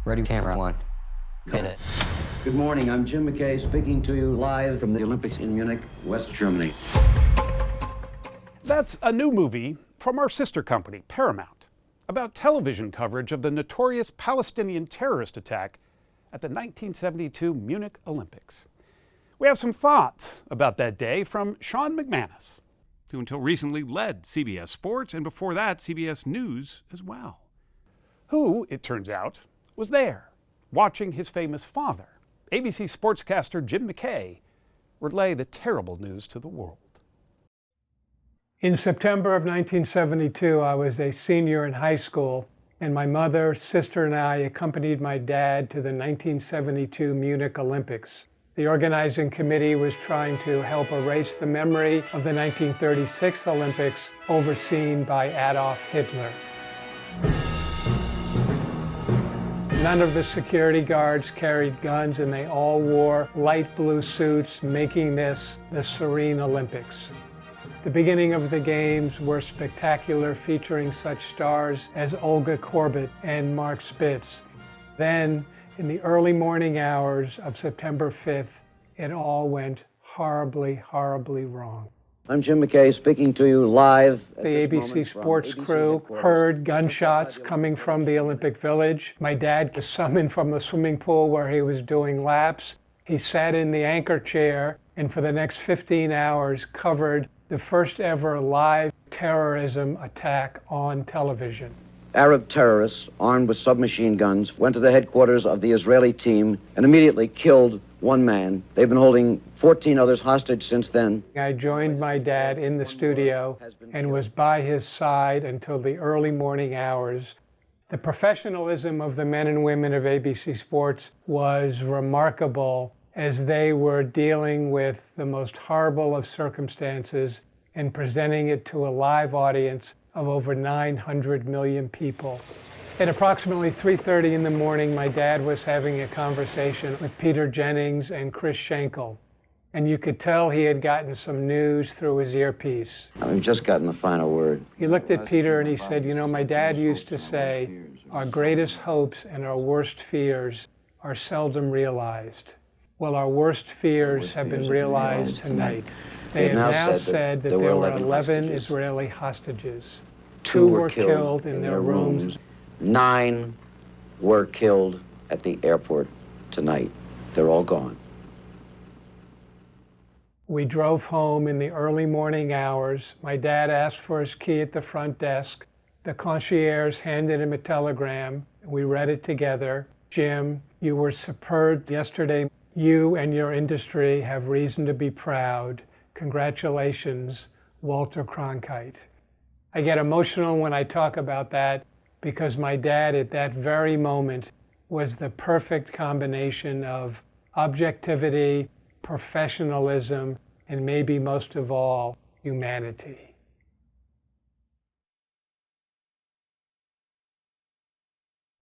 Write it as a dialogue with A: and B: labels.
A: Ready, camera, one. Hit it.
B: Good morning, I'm Jim McKay speaking to you live from the Olympics in Munich, West Germany.
C: That's a new movie from our sister company, Paramount, about television coverage of the notorious Palestinian terrorist attack at the 1972 Munich Olympics. We have some thoughts about that day from Sean McManus, who until recently led CBS Sports and before that CBS News as well. Who, it turns out, was there watching his famous father, ABC sportscaster Jim McKay, relay the terrible news to the world.
D: In September of 1972, I was a senior in high school, and my mother, sister, and I accompanied my dad to the 1972 Munich Olympics. The organizing committee was trying to help erase the memory of the 1936 Olympics, overseen by Adolf Hitler. None of the security guards carried guns, and they all wore light blue suits, making this the Serene Olympics. The beginning of the games were spectacular, featuring such stars as Olga Korbut and Mark Spitz. Then, in the early morning hours of September 5th, it all went horribly, horribly wrong.
B: I'm Jim McKay speaking to you live.
D: The ABC Sports crew heard gunshots coming from the Olympic Village. My dad was summoned from the swimming pool where he was doing laps. He sat in the anchor chair and for the next 15 hours covered the first ever live terrorism attack on television.
B: Arab terrorists armed with submachine guns went to the headquarters of the Israeli team and immediately killed one man. They've been holding 14 others hostage since then.
D: I joined my dad in the studio and was by his side until the early morning hours. The professionalism of the men and women of ABC Sports was remarkable as they were dealing with the most horrible of circumstances and presenting it to a live audience of over 900 million people. At approximately 3:30 in the morning, my dad was having a conversation with Peter Jennings and Chris Schenkel, and you could tell he had gotten some news through his earpiece.
B: I've just gotten the final word.
D: He looked at Peter and he said, "You know, my dad used to say, our greatest hopes and our worst fears are seldom realized. Well, our worst fears have been realized tonight. They have now said that there were 11 Israeli hostages. 2 were killed in their rooms.
B: 9 were killed at the airport tonight. They're all gone."
D: We drove home in the early morning hours. My dad asked for his key at the front desk. The concierge handed him a telegram. We read it together. "Jim, you were superb yesterday. You and your industry have reason to be proud. Congratulations, Walter Cronkite." I get emotional when I talk about that because my dad at that very moment was the perfect combination of objectivity, professionalism, and maybe most of all, humanity.